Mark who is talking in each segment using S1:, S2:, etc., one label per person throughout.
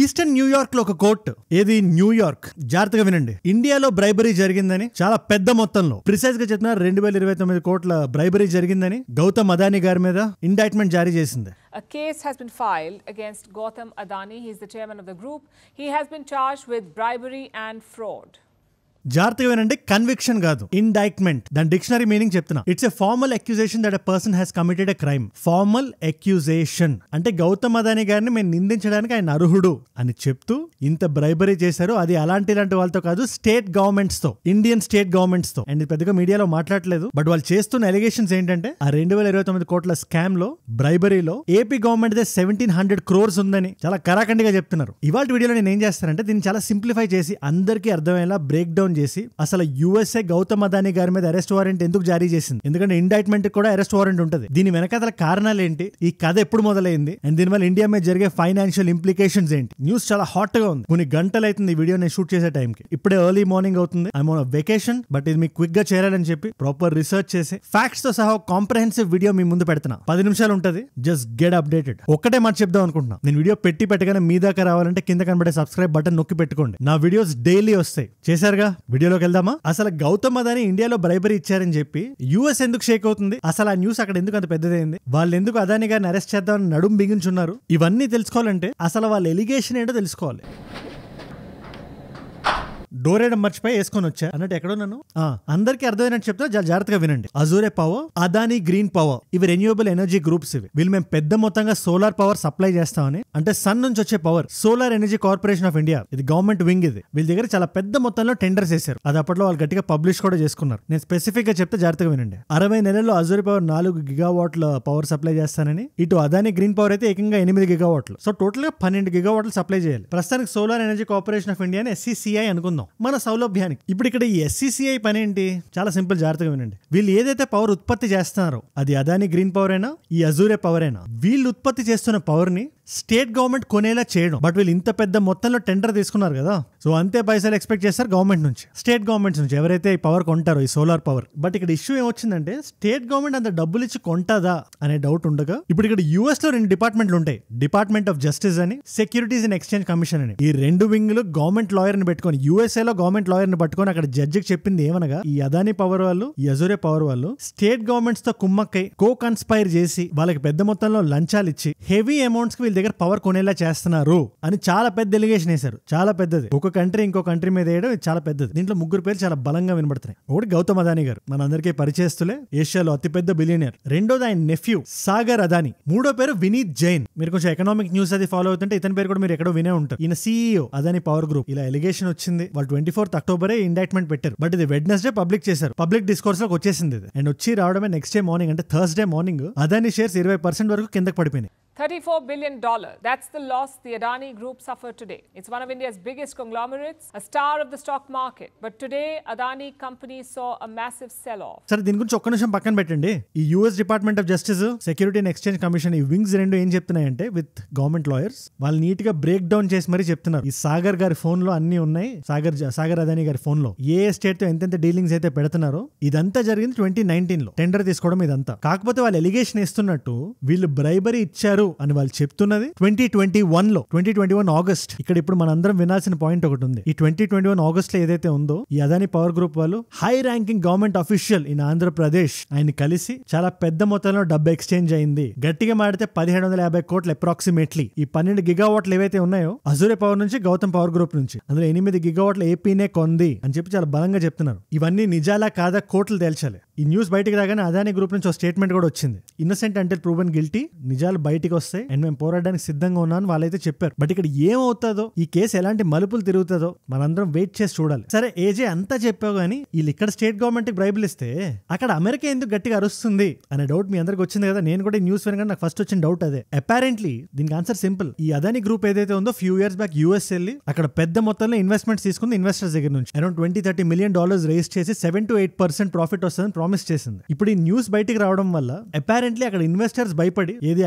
S1: Eastern New York లో ఒక court, ఏది న్యూయార్క్, జాగ్రత్తగా వినండి. ఇండియాలో బ్రైబరీ జరిగిందని చాలా పెద్ద మొత్తంలో, ప్రిసైజ్ గా చెప్తున్నారు 2029 కోట్ల బ్రైబరీ జరిగిందని గౌతమ్ అదానీ గారి మీద ఇండైట్మెంట్ జారీ చేసింది.
S2: A case has been filed against Gautam Adani. He is the chairman of the group. He has been charged with bribery and fraud.
S1: జాగ్రత్తగా వినండి, కన్విక్షన్ కాదు, ఇండైట్మెంట్. దాని డిక్షనరీ మీనింగ్ చెప్తున్నా. It's a formal accusation that a person has committed a crime. Formal accusation అంటే గౌతమ్ అదానీ గారిని మేము నిందించడానికి ఆయన అర్హుడు అని చెప్తూ ఇంత బ్రైబరీ చేశారు. అది అలాంటి వాళ్ళతో కాదు, స్టేట్ గవర్నమెంట్స్ తో, ఇండియన్ స్టేట్ గవర్నమెంట్స్ తో. అండ్ పెద్దగా మీడియాలో మాట్లాడలేదు, బట్ వాళ్ళు చేస్తున్న ఎలిగేషన్స్ ఏంటంటే ఆ 2029 కోట్ల స్కామ్ లో, బ్రైబరీలో ఏపీ గవర్నమెంట్ దే 1700 crores ఉందని చాలా కరాఖండిగా చెప్తున్నారు. ఇవాళ వీడియోలో నేను ఏం చేస్తానంటే దీన్ని చాలా సింప్లిఫై చేసి అందరికీ అర్థమయ్యేలా బ్రేక్ డౌన్ చేసి అసలు యూఎస్ఏ గౌతమ్ అదానీ గారి మీద అరెస్ట్ వారెంట్ ఎందుకు జారీ చేసింది, ఎందుకంటే ఇండైట్మెంట్ కూడా అరెస్ట్ వారెంట్ ఉంటుంది, దీని వెనకాల కారణాలు ఏంటి, ఈ కథ ఎప్పుడు మొదలైంది, అండ్ దీనివల్ల ఇండియా మీద జరిగే ఫైనాన్షియల్ ఇంప్లికేషన్స్ ఏంటి. న్యూస్ చాలా హాట్ గా ఉంది. కొన్ని గంటలు అవుతుంది ఈ వీడియో నేను షూట్ చేసే టైంకి. ఇప్పుడే ఎర్లీ మార్నింగ్ అవుతుంది. ఐఎమ్ ఆన్ వెకేషన్, బట్ ఇది మీకు క్విక్ గా చేయాలని చెప్పి ప్రాపర్ రీసెర్చ్ చేసి ఫ్యాక్ట్స్ తో సహా కాంప్రహెన్సివ్ వీడియో మీ ముందు పెడుతున్నా. 10 నిమిషాలు ఉంటుంది. Just get updated. ఒక్కటే మాట చెప్దాం అనుకుంటున్నా. నేను వీడియో పెట్టగానే మీ దాకా రావాలంటే కింద కనబడే సబ్స్క్రైబ్ బటన్ నొక్కి పెట్టుకోండి. నా వీడియోస్ డైలీ వస్తాయి. చేశారుగా? వీడియోలోకి వెళ్దామా? అసలు గౌతమ్ అదానీ ఇండియాలో బ్రైబరీ ఇచ్చారని చెప్పి యూఎస్ ఎందుకు షేక్ అవుతుంది, అసలు ఆ న్యూస్ అక్కడ ఎందుకు అంత పెద్దదైంది, వాళ్ళు ఎందుకు అదానీ గారిని అరెస్ట్ చేద్దామని నడుం బిగించున్నారు, ఇవన్నీ తెలుసుకోవాలంటే అసలు వాళ్ళ ఎలిగేషన్ ఏంటో తెలుసుకోవాలి. డోరేయడం మర్చిపోయి వేసుకొని వచ్చా అన్నట్టు ఎక్కడో నన్ను అందరికీ అర్థమైనట్టు చెప్తా, జాగ్రత్తగా వినండి. అజూరే పవర్, అదానీ గ్రీన్ పవర్, ఇవి రెన్యూవబుల్ ఎనర్జీ గ్రూప్స్. ఇవి వీళ్ళు మేము పెద్ద మొత్తంగా సోలార్ పవర్ సప్లై చేస్తామని, అంటే సన్ నుంచి వచ్చే power. Solar energy corporation of India, ఇది గవర్నమెంట్ వింగ్. ఇది వీళ్ళ దగ్గర చాలా పెద్ద మొత్తంలో టెండర్స్ వేశారు. అది అప్పట్లో వాళ్ళు గట్టిగా పబ్లిష్ కూడా చేసుకున్నారు. నేను స్పెసిఫిక్ గా చెప్తే జాగ్రత్తగా వినండి. 60 నెలల్లో అజూరే పవర్ 4 గిగావాట్ల పవర్ సప్లై చేస్తానని, ఇటు అదానీ గ్రీన్ పవర్ అయితే ఏకంగా 8 గిగావాట్లు. సో టోటల్ గా 12 గిగావాట్లు సప్లై చేయాలి. ప్రస్తుతానికి solar energy corporation of India SCCI అనుకుందాం మన సౌలభ్యానికి. ఇప్పుడు ఇక్కడ ఈ SCCI పని ఏంటి? చాలా సింపుల్, జాగ్రత్తగా వినండి. వీళ్ళు ఏదైతే పవర్ ఉత్పత్తి చేస్తున్నారో, అది అదానీ గ్రీన్ పవర్ అయినా ఈ అజూరే పవర్ అయినా, వీళ్ళు ఉత్పత్తి చేస్తున్న పవర్ ని స్టేట్ గవర్నమెంట్ కొనేలా చేయడం. బట్ వీళ్ళు ఇంత పెద్ద మొత్తంలో టెండర్ తీసుకున్నారు కదా, సో అంతే పైసలు ఎక్స్పెక్ట్ చేస్తారు గవర్నమెంట్ నుంచి, స్టేట్ గవర్నమెంట్స్ నుంచి, ఎవరైతే ఈ పవర్ కొంటారో, ఈ సోలార్ పవర్. బట్ ఇక్కడ ఇష్యూ ఏమొచ్చిందంటే స్టేట్ గవర్నమెంట్ అంత డబ్బులు ఇచ్చి కొంటాదా అనే డౌట్ ఉండగా, ఇప్పుడు ఇక్కడ యూఎస్ లో 2 డిపార్ట్మెంట్లు ఉంటాయి. డిపార్ట్మెంట్ ఆఫ్ జస్టిస్ అని, సెక్యూరిటీస్ అండ్ ఎక్స్చేంజ్ కమిషన్ అని. ఈ 2 వింగ్లు గవర్నమెంట్ లాయర్ ని పెట్టుకొని, యూఎస్ఏ లో గవర్నమెంట్ లాయర్ ని పట్టుకొని అక్కడ జడ్జికి చెప్పింది ఏమనగా, ఈ అదానీ పవర్ వాళ్ళు, ఈ అజూరే పవర్ వాళ్ళు స్టేట్ గవర్నమెంట్స్ తో కుమ్మక్కై కో కన్స్పైర్ చేసి వాళ్ళకి పెద్ద మొత్తంలో లంచాలు ఇచ్చి హెవీ అమౌంట్స్ కి వీళ్ళ దగ్గర పవర్ కొనేలా చేస్తున్నారు అని చాలా పెద్ద ఎలిగేషన్ వేశారు. చాలా పెద్దది. ఒక కంట్రీ ఇంకో కంట్రీ మీద వేయడం చాలా పెద్దది. దీంట్లో 3 పేర్లు చాలా బలంగా వినబడుతున్నాయి. ఒకటి గౌతమ్ అదానీ గారు, మనందరికీ పరిచయస్తులే, ఏషియాలో అతిపెద్ద బిలియనియర్. రెండోది ఆయన నెఫ్యూ సాగర్ అదానీ. మూడో పేరు వినీత్ జైన్. మీరు కొంచెం ఎకనామిక్ న్యూస్ అది ఫాలో అవుతుంటే ఇతని పేరు కూడా మీరు ఎక్కడో వినే ఉంటారు. ఈయన CEO అదానీ పవర్ గ్రూప్. ఇలా ఎలిగేషన్ వచ్చింది. వాళ్ళు 24th అక్టోబరే ఇండైట్మెంట్ పెట్టారు. బట్ ఇది వెడ్నెస్డే పబ్లిక్ చేశారు. పబ్లిక్ డిస్కోర్స్ లోకి వచ్చేసింది ఇది. అండ్ వచ్చి రావడమే నెక్స్ట్ డే మార్నింగ్, అంటే థర్స్డే మార్నింగ్ అదానీ షేర్స్ 20% వరకు కిందకి పడిపోయినాయి.
S2: $34 billion. That's the loss the Adani Group suffered today. It's one of India's biggest conglomerates, a star of the stock market. But today, Adani company saw a massive sell-off.
S1: సరే, దీని గురించి ఒక్క నిమిషం పక్కన పెట్టండి. ఈ US department of justice, security and exchange commission, ఈ wings 2 ఏం చెప్తున్నాయంటే, విత్ గవర్నమెంట్ లాయర్స్, వాళ్ళు నీట్ గా బ్రేక్ డౌన్ చేసి మరీ చెప్తున్నారు. ఈ సాగర్ గారి ఫోన్ లో అన్ని ఉన్నాయి. సాగర్ అదానీ గారి ఫోన్ లో ఏ స్టేట్ తో ఎంతెంత డీలింగ్స్ అయితే పెడుతున్నారో, ఇదంతా జరిగింది 2019 లో. టెండర్ తీసుకోవడం ఇదంతా. కాకపోతే వాళ్ళు ఎలిగేషన్ ఇస్తున్నట్టు వీళ్ళు బ్రైబరీ ఇచ్చారు అని వాళ్ళు చెప్తున్నది 2021 ఆగస్ట్. ఇక్కడ ఇప్పుడు మనందరం వినాల్సిన పాయింట్ ఒకటి ఉంది. ఈ 2021 ఆగస్ట్ లో ఏదైతే ఉందో, ఈ అదానీ పవర్ గ్రూప్ వాళ్ళు high ranking government official in Andhra Pradesh ఆయన కలిసి చాలా పెద్ద మొత్తంలో డబ్బు ఎక్స్చేంజ్ అయింది. గట్టిగా మాడితే 1750 కోట్లు అప్రాక్సిమేట్లీ. ఈ 12 గిగావాట్లు ఏవైతే ఉన్నాయో అజూరే పవర్ నుంచి, గౌతమ్ పవర్ గ్రూప్ నుంచి, అందులో 8 గిగావాట్లు ఏపీనే కొంది అని చెప్పి చాలా బలంగా చెప్తున్నారు. ఇవన్నీ నిజాలా కాదా కోర్టులు తేల్చాలి. ఈ న్యూస్ బయటకు రాగానే అదానీ గ్రూప్ నుంచి ఒక స్టేట్మెంట్ కూడా వచ్చింది. ఇన్నోసెంట్ అంటే ప్రూవెన్ గిల్టీ, నిజాలు బయటకు వస్తాయి అండ్ మేము పోరాడడానికి సిద్ధంగా ఉన్నాను వాళ్ళైతే చెప్పారు. బట్ ఇక్కడ ఏమవుతుందో, ఈ కేసు ఎలాంటి మలుపులు తిరుగుతుందో మనందరం వెయిట్ చేసి చూడాలి. సరే, ఏజే అంతా చెప్పావు కానీ వీళ్ళు ఇక్కడ స్టేట్ గవర్నమెంట్ కి బ్రైబుల్ ఇస్తే అక్కడ అమెరికా ఎందుకు గట్టిగా అరుస్తుంది అనే డౌట్ మీ అందరికి వచ్చింది కదా. నేను కూడా ఈ న్యూస్ వినగానే నాకు ఫస్ట్ వచ్చిన డౌట్ అదే. అపారెంట్లీ దీనికి ఆన్సర్ సింపుల్. ఈ అదానీ గ్రూప్ ఏదైతే ఉందో, ఫ్యూ ఇయర్స్ బ్యాక్ యూఎస్ వెళ్ళి అక్కడ పెద్ద మొత్తంలో ఇన్వెస్ట్మెంట్స్ తీసుకుంది ఇన్వెస్టర్స్ దగ్గర నుంచి. అరౌండ్ $20-30 million రేస్ చేసి 7 to 8% ప్రాఫిట్ వస్తుందని ప్రామిస్ చేసింది. ఇప్పుడు ఈ న్యూస్ బయటికి రావడం వల్ల అపారెంట్లీ అక్కడ ఇన్వెస్టర్స్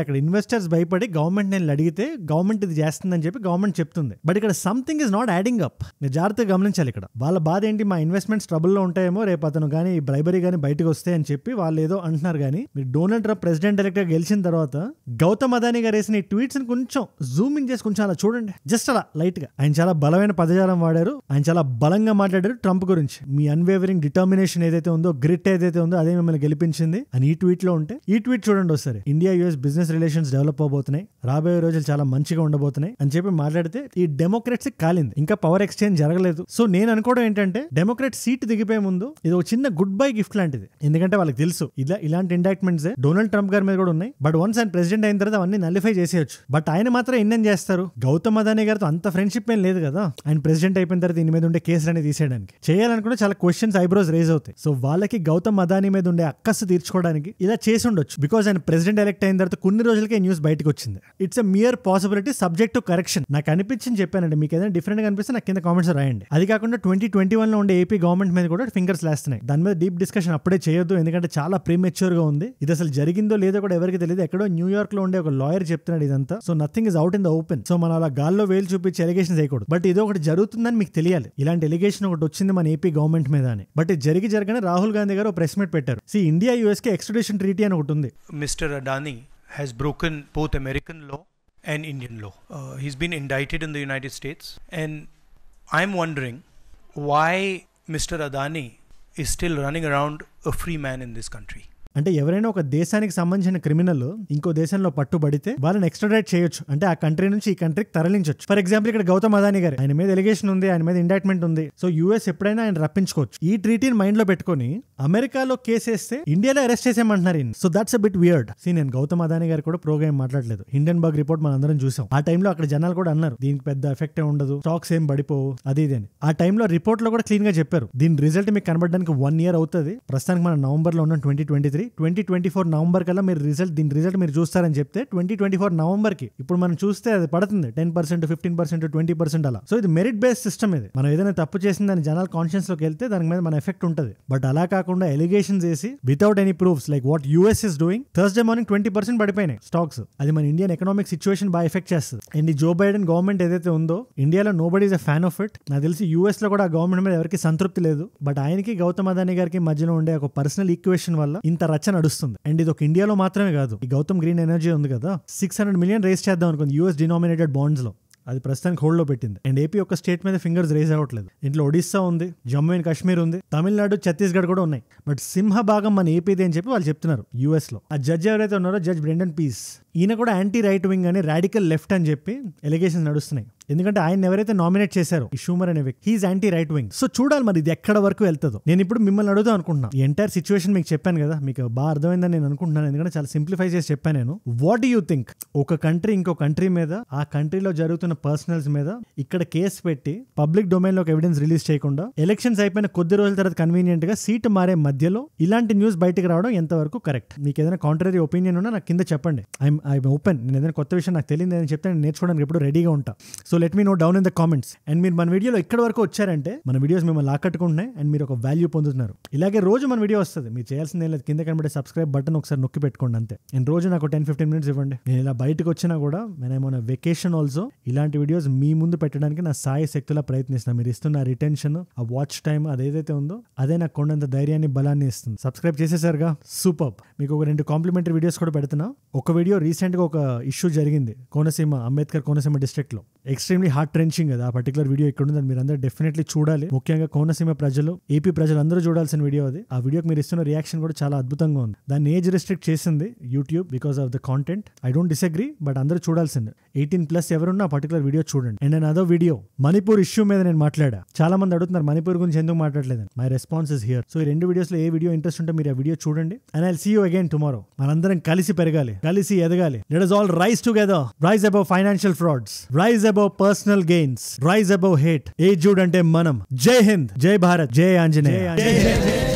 S1: భయపడి గవర్నమెంట్ నేను అడిగితే గవర్నమెంట్ ఇది చేస్తుందని చెప్పి గవర్నమెంట్ చెప్తుంది. బట్ ఇక్కడ something is not adding up. మీరు జాగ్రత్తగా గమనించాలి. ఇక్కడ వాళ్ళ బాధ ఏంటి, మా ఇన్వెస్ట్మెంట్స్ ట్రబుల్ లో ఉంటాయేమో, రేపు అతను కానీ బ్రైబరీ కానీ బయటకు వస్తాయి అని చెప్పి వాళ్ళు ఏదో అంటున్నారు. కానీ మీరు డొనాల్డ్ ట్రంప్ ప్రెసిడెంట్ ఎలక్ట్ గా గెలిచిన తర్వాత గౌతమ్ అదానీ గారు వేసిన ఈ ట్వీట్స్ ని కొంచెం జూమ్ ఇన్ చేసి కొంచెం అలా చూడండి, జస్ట్ అలా లైట్ గా. ఆయన చాలా బలమైన పదజాలం వాడారు, ఆయన చాలా బలంగా మాట్లాడారు ట్రంప్ గురించి. మీ అన్వేవరింగ్ డిటర్మినేషన్ ఏదైతే ఉందో, గ్రిట్ ఏదైతే ఉందో అదే మిమ్మల్ని గెలిపించింది అని ఈ ట్వీట్ లో ఉంటే, ఈ ట్వీట్ చూడండి ఒకసారి. India US business relations develop అవబోతున్నాయి, రాబోయే రోజులు చాలా మంచిగా ఉండబోతున్నాయి అని చెప్పి మాట్లాడితే ఈ డెమోక్రాట్స్ కాలింది. ఇంకా పవర్ ఎక్స్చేంజ్ జరగలేదు. సో నేను అనుకోవడం ఏంటంటే డెమోక్రాట్ సీట్ దిగిపోయే ముందు ఇది ఒక చిన్న గుడ్ బై గిఫ్ట్ లాంటిది. ఎందుకంటే వాళ్ళకి తెలుసు ఇలాంటి ఇండాక్ట్మెంట్స్ డొనాల్డ్ ట్రంప్ గారి మీద కూడా ఉన్నాయి. బట్ వన్స్ ఆయన ప్రెసిడెంట్ అయిన తర్వాత అవన్నీ నలిఫై చేసేయచ్చు. బట్ ఆయన మాత్రం ఎన్నేం చేస్తారు. గౌతమ్ అదానీ గారితో అంత ఫ్రెండ్షిప్ ఏం లేదు కదా. ఆయన ప్రెసిడెంట్ అయిపోయిన తర్వాత దీని మీద ఉండే కేసులని తీసేయడానికి చేయాలనుకుంటే చాలా క్వశ్చన్స్ ఐబ్రోస్ రేజ్ అవుతాయి. సో వాళ్ళకి గౌతమ్ అదానీ మీద ఉండే అక్కస్సు తీర్చుకోవడానికి ఇలా చేసి ఉండొచ్చు. బికాజ్ ఆయన ప్రెసిడెంట్ ఎలక్ట్ అయిన తర్వాత కొన్ని రోజులకే న్యూస్ బయటకు వచ్చింది. It's a mere possibility subject to correction. నాకు అనిపించింది చెప్పానండి. మీకు ఏదైనా డిఫరెంట్ గా అనిపిస్తే నాకు కింద కామెంట్స్ రాయండి. అది కాకుండా 2021 లో ఉండే ఏపీ గవర్నమెంట్ మీద కూడా ఫింగర్స్ లేస్తున్నాయి. దాని మీద డీప్ డిస్కషన్ అప్పుడే చేయొద్దు, ఎందుకంటే చాలా ప్రీమెచ్యూర్ గా ఉంది. ఇది అసలు జరిగిందో లేదో కూడా ఎవరికి తెలియదు. ఎక్కడో న్యూయార్క్ లో ఉండే ఒక లాయర్ చెప్తున్నాడు ఇదంతా. So nothing is out in the open. So మనం అలా గాల్లో వేలు చూపించి ఎలిగేషన్ చేయకూడదు. బట్ ఇది ఒకటి జరుగుతుందని మీకు తెలియాలి. ఇలాంటి ఎలిగేషన్ ఒకటి వచ్చింది మన ఏపీ గవర్నమెంట్ మీద అని. బట్ ఇది జరగనే రాహుల్ గాంధీ గారు ప్రెస్ మీట్ పెట్టారు. ఇండియా యుఎస్ కి ఎక్స్ట్రాడిషన్ ట్రీటీ అని ఒకటి ఉంది.
S3: Mister Adani has broken both American law and Indian law. He's been indicted in the United States, and I'm wondering why Mr. Adani is still running around a free man in this country.
S1: అంటే ఎవరైనా ఒక దేశానికి సంబంధించిన criminal ఇంకో దేశంలో పట్టుబడితే వాళ్ళని ఎక్స్ట్రాడైట్ చేయొచ్చు. అంటే ఆ కంట్రీ నుంచి ఈ కంట్రీకి తరలించవచ్చు. ఫర్ ఎగ్జాంపుల్ ఇక్కడ గౌతమ్ అదానీ గారు, ఆయన మీద ఎలిగేషన్ ఉంది, ఆయన మీద ఇండైట్మెంట్ ఉంది. సో యూఎస్ ఎప్పుడైనా ఆయన రప్పించుకోవచ్చు. ఈ ట్రీటీని మైండ్ లో పెట్టుకుని అమెరికాలో కేసేస్తే ఇండియాలో అరెస్ట్ చేసేయమంటున్నారు. So that's a bit weird. నేను గౌతమ్ అదానీ గారు కూడా ప్రోగ్రామ్ మాట్లాడలేదు. హిండెన్బర్గ్ రిపోర్ట్ మనం అందరం చూసాం. ఆ టైంలో అక్కడ జనాలు కూడా అన్నారు దీనికి పెద్ద ఎఫెక్ట్ ఉండదు, స్టాక్స్ ఏం పడిపోవు అది ఇది అని. ఆ టైంలో రిపోర్ట్ లో కూడా క్లీన్ గా చెప్పారు దీని రిజల్ట్ మీకు కనబడడానికి 1 year అవుతుంది. ప్రస్తుతానికి మనం నవంబర్ లో ఉన్నాం 2023. నవంబర్ కల్లా మీరు దీని రిజల్ట్ మీరు చూస్తారని చెప్తే 2024 నవంబర్ కి ఇప్పుడు మనం చూస్తే అది పడుతుంది 10%, 15%, 20% అలా. సో ఇది మెరిట్ బేస్డ్ సిస్టమ్. ఇది మనం ఏదైనా తప్పు చేసిందని జనాల కాన్షియన్స్ లోకి వెళ్తే దాని మీద మన ఎఫెక్ట్ ఉంటుంది. బట్ అలా కాకుండా ఎలిగేషన్స్ వేసి without any proofs like what US is doing. Thursday morning 20% పడిపోయినాయి స్టాక్స్. అది మన ఇండియన్ ఎకనామిక్ సిచ్యువేషన్ బాగా ఎఫెక్ట్ చేస్తుంది. అండ్ ఈ జో బైడెన్ గవర్నమెంట్ ఏదైతే ఉందో ఇండియాలో nobody is a fan of it. నాకు తెలిసి యూఎస్ లో కూడా ఆ గవర్నమెంట్ మీద ఎవరికి సంతృప్తి లేదు. బట్ ఆయనకి గౌతమ్ అదానీ గారికి మధ్యలో ఉండే ఒక పర్సనల్ ఈక్వేషన్ వల్ల ఇంత రచ్చ నడుస్తుంది. అండ్ ఇది ఒక ఇండియాలో మాత్రమే కాదు. ఈ గౌతమ్ గ్రీన్ ఎనర్జీ ఉంది కదా, 600 million రేస్ చేద్దాం అనుకుంది యూఎస్ డినామినేటెడ్ బాండ్స్ లో. అది ప్రస్తుతానికి హోల్డ్ లో పెట్టింది. అండ్ ఏపీ ఒక స్టేట్ మీద ఫింగర్స్ రేజ్ అవ్వట్లేదు. ఇంట్లో ఒడిస్సా ఉంది, జమ్మూ అండ్ కాశ్మీర్ ఉంది, తమిళనాడు, ఛత్తీస్గఢ్ కూడా ఉన్నాయి. బట్ సింహభాగం మన ఏపీది అని చెప్పి వాళ్ళు చెప్తున్నారు యూఎస్ లో. ఆ జడ్జ్ ఎవరైతే ఉన్నారో జడ్జ్ బ్రెండన్ పీస్, ఈయన కూడా యాంటీ రైట్ వింగ్ అని రాడికల్ లెఫ్ట్ అని చెప్పి ఎలిగేషన్స్ నడుస్తున్నాయి. ఎందుకంటే ఆయన ఎవరైతే నామినేట్ చేశారో ఈ షూమర్ అనే వ్యక్తి, he is anti right wing. So చూడాలి మరి ఇది ఎక్కడ వరకు వెళ్తుందో. నేను ఇప్పుడు మిమ్మల్ని అడుగుదాం అనుకుంటున్నా. ఈ ఎంటైర్ సిచ్యువేషన్ మీకు చెప్పాను కదా, మీకు బాగా అర్థమైందని నేను అనుకుంటున్నాను. ఎందుకంటే చాలా సింప్లిఫై చేసి చెప్పాను నేను. What do you think? ఒక కంట్రీ ఇంకో కంట్రీ మీద, ఆ కంట్రీలో జరుగుతున్న పర్సనల్స్ మీద ఇక్కడ కేసు పెట్టి పబ్లిక్ డొమైన్ లోకి ఎవిడెన్స్ రిలీజ్ చేయకుండా ఎలక్షన్స్ అయిపోయిన కొద్ది రోజుల తర్వాత కన్వీనియంట్ గా సీట్ మారే మధ్యలో ఇలాంటి న్యూస్ బయటకు రావడం ఎంతవరకు కరెక్ట్? మీకు ఏదైనా కాంట్రరీ ఒపీనియన్ ఉన్నా నాకు కింద చెప్పండి. I'm open. నేను ఏదైనా కొత్త విషయం నాకు తెలియదు అని చెప్తే నేను నేర్చుకోవడానికి ఎప్పుడు రెడీగా ఉంటా. So let me know down in the comments. And మీరు మన వీడియోలో ఇక్కడ వరకు వచ్చారంటే మన వీడియోస్ మిమ్మల్ని ఆకట్టుకుంటున్నాయి అండ్ మీరు ఒక వాల్యూ పొందుతున్నారు. ఇలాగే రోజు మన వీడియో వస్తుంది. మీరు చేయాల్సింది ఏం లేదు, కింద కనబడే సబ్స్క్రైబ్ బటన్ ఒకసారి నొక్కి పెట్టుకోండి అంతే. అండ్ రోజు నాకు 10-15 minutes ఇవ్వండి. నేను ఇలా బయటకు వచ్చినా కూడా నేను వెకేషన్ ఆల్సో ఇలాంటి వీడియోస్ మీ ముందు పెట్టడానికి నా సాయి శక్తులా ప్రయత్నిస్తున్నాను. మీరు ఇస్తున్న రిటెన్షన్, ఆ వాచ్ టైం అదేదైతే ఉందో అదే నాకు కొండంత ధైర్యాన్ని, బలాన్ని ఇస్తుంది. సబ్స్క్రైబ్ చేసేసారుగా, సూపర్. మీకు ఒక 2 కాంప్లిమెంటరీ వీడియోస్ కూడా పెడుతున్నా. ఒక వీడియో రీసెంట్ గా ఒక ఇష్యూ జరిగింది కోనసీమ, అంబేద్కర్ కోనసీమ డిస్ట్రిక్ట్ లో. ఎక్స్ట్రీమ్లీ హార్ట్ ట్రెంచింగ్ అది. ఆ పర్టికులర్ వీడియో ఇక్కడ ఉంది, మీరు అందరూ డెఫినెట్లీ చూడాలి. ముఖ్యంగా కోనసీమ ప్రజలు, ఏపీ ప్రజలు అందరూ చూడాల్సిన వీడియో అది. ఆ వీడియోకి మీరు ఇస్తున్న రియాక్షన్ కూడా చాలా అద్భుతంగా ఉంది. దాన్ని ఏజ్ రిస్ట్రిక్ట్ చేసింది YouTube because of the content. I don't disagree, but అందరూ చూడాల్సిందే. 18+ ఎవరున్నా ఆ పర్టికులర్ వీడియో చూడండి. అండ్ అదో వీడియో మణిపూర్ ఇష్యూ మీద నేను మాట్లాడా. చాలా మంది అడుగుతున్నారు మణిపూర్ గురించి ఎందుకు మాట్లాడలేదని. My response is here. So ఈ 2 వీడియోస్ లో ఏ వీడియో ఇంట్రెస్ట్ ఉంటే మీరు ఆ వీడియో చూడండి. And I will see you again tomorrow. మనందరం కలిసి పెరగాలి, కలిసి ఎదగాలి. Let us all rise together. Rise above financial frauds. Rise above personal gains. Rise above hate. ఏ జూడ్ అంటే మనం. జై హింద్, జై భారత్, జై ఆంజనేయ.